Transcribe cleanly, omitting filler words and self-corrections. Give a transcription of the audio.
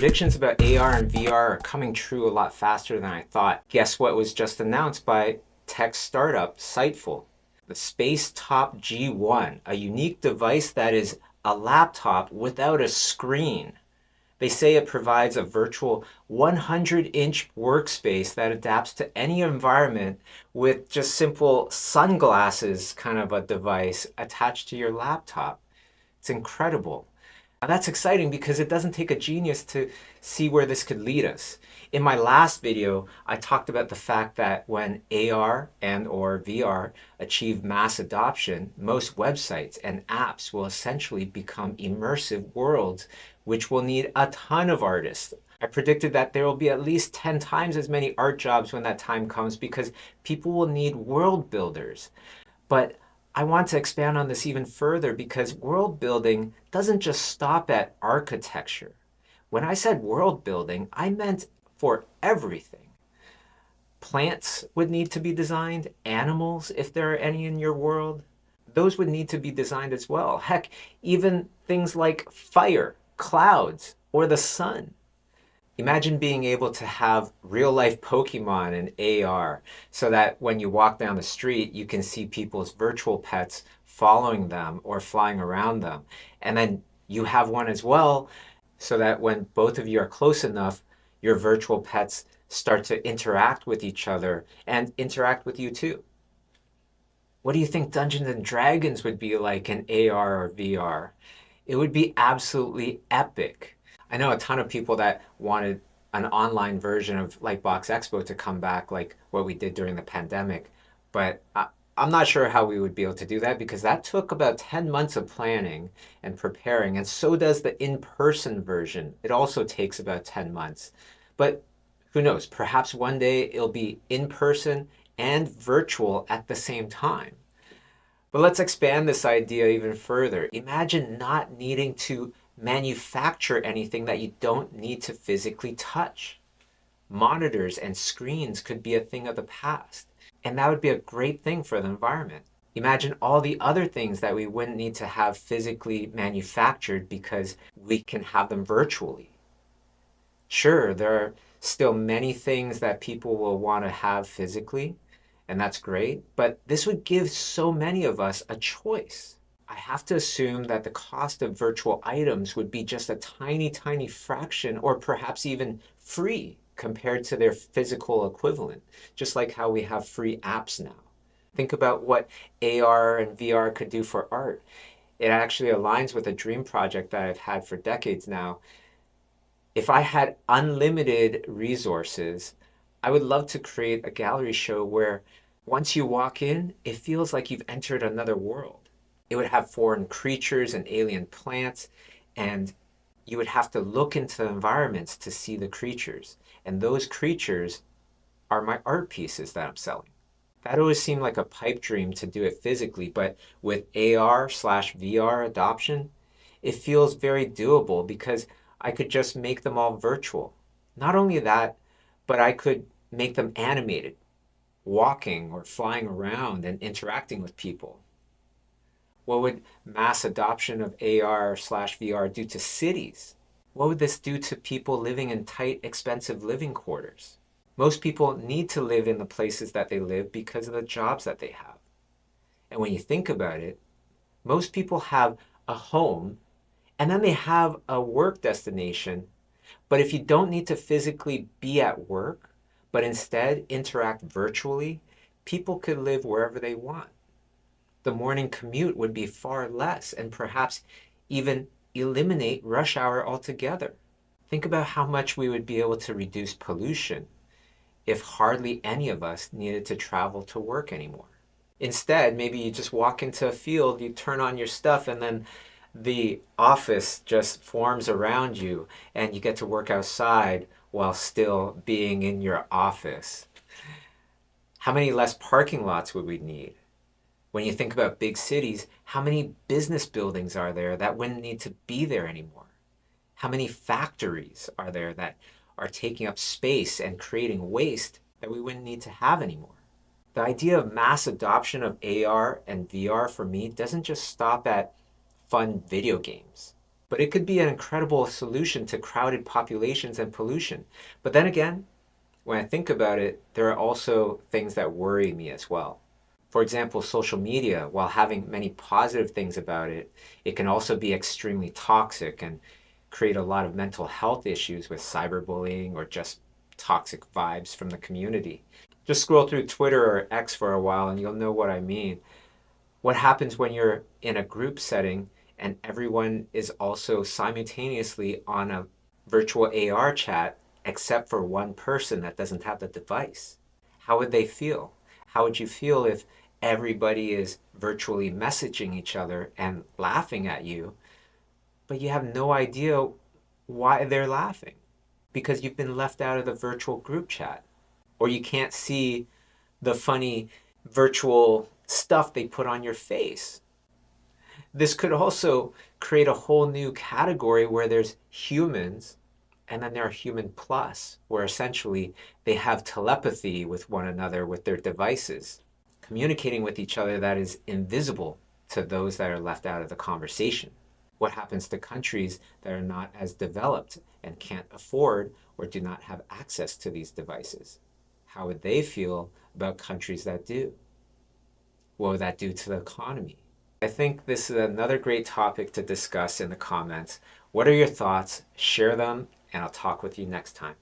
Predictions about AR and VR are coming true a lot faster than I thought. Guess what was just announced by tech startup Sightful? The Spacetop G1, a unique device that is a laptop without a screen. They say it provides a virtual 100-inch workspace that adapts to any environment with just simple sunglasses kind of a device attached to your laptop. It's incredible. Now that's exciting because it doesn't take a genius to see where this could lead us. In my last video, I talked about the fact that when AR and or VR achieve mass adoption, most websites and apps will essentially become immersive worlds, which will need a ton of artists. I predicted that there will be at least 10 times as many art jobs when that time comes because people will need world builders. But I want to expand on this even further because world building doesn't just stop at architecture. When I said world building, I meant for everything. Plants would need to be designed, animals, if there are any in your world, those would need to be designed as well. Heck, even things like fire, clouds, or the sun. Imagine being able to have real life Pokemon in AR so that when you walk down the street, you can see people's virtual pets following them or flying around them. And then you have one as well so that when both of you are close enough, your virtual pets start to interact with each other and interact with you too. What do you think Dungeons and Dragons would be like in AR or VR? It would be absolutely epic. I know a ton of people that wanted an online version of Lightbox Expo to come back like what we did during the pandemic, but I'm not sure how we would be able to do that because that took about 10 months of planning and preparing, and so does the in-person version. It also takes about 10 months. But who knows, perhaps one day it'll be in-person and virtual at the same time. But let's expand this idea even further. Imagine not needing to manufacture anything that you don't need to physically touch. Monitors and screens could be a thing of the past, and that would be a great thing for the environment. Imagine all the other things that we wouldn't need to have physically manufactured because we can have them virtually. Sure, there are still many things that people will want to have physically, and that's great, but this would give so many of us a choice. I have to assume that the cost of virtual items would be just a tiny, tiny fraction, or perhaps even free compared to their physical equivalent, just like how we have free apps now. Think about what AR and VR could do for art. It actually aligns with a dream project that I've had for decades now. If I had unlimited resources, I would love to create a gallery show where once you walk in, it feels like you've entered another world. It would have foreign creatures and alien plants, and you would have to look into the environments to see the creatures. And those creatures are my art pieces that I'm selling. That always seemed like a pipe dream to do it physically, but with AR/VR adoption, it feels very doable because I could just make them all virtual. Not only that, but I could make them animated, walking or flying around and interacting with people. What would mass adoption of AR/VR do to cities? What would this do to people living in tight, expensive living quarters? Most people need to live in the places that they live because of the jobs that they have. And when you think about it, most people have a home and then they have a work destination. But if you don't need to physically be at work, but instead interact virtually, people could live wherever they want. The morning commute would be far less and perhaps even eliminate rush hour altogether. Think about how much we would be able to reduce pollution if hardly any of us needed to travel to work anymore. Instead, maybe you just walk into a field, you turn on your stuff, and then the office just forms around you and you get to work outside while still being in your office. How many less parking lots would we need? When you think about big cities, how many business buildings are there that wouldn't need to be there anymore? How many factories are there that are taking up space and creating waste that we wouldn't need to have anymore? The idea of mass adoption of AR and VR for me doesn't just stop at fun video games. but it could be an incredible solution to crowded populations and pollution. But then again, when I think about it, there are also things that worry me as well. For example, social media, while having many positive things about it, it can also be extremely toxic and create a lot of mental health issues with cyberbullying or just toxic vibes from the community. Just scroll through Twitter or X for a while and you'll know what I mean. What happens when you're in a group setting and everyone is also simultaneously on a virtual AR chat except for one person that doesn't have the device? How would they feel? How would you feel if everybody is virtually messaging each other and laughing at you, but you have no idea why they're laughing because you've been left out of the virtual group chat, or you can't see the funny virtual stuff they put on your face? This could also create a whole new category where there's humans and then there are human plus, where essentially they have telepathy with one another with their devices, communicating with each other that is invisible to those that are left out of the conversation. What happens to countries that are not as developed and can't afford or do not have access to these devices? How would they feel about countries that do? What would that do to the economy? I think this is another great topic to discuss in the comments. What are your thoughts? Share them, and I'll talk with you next time.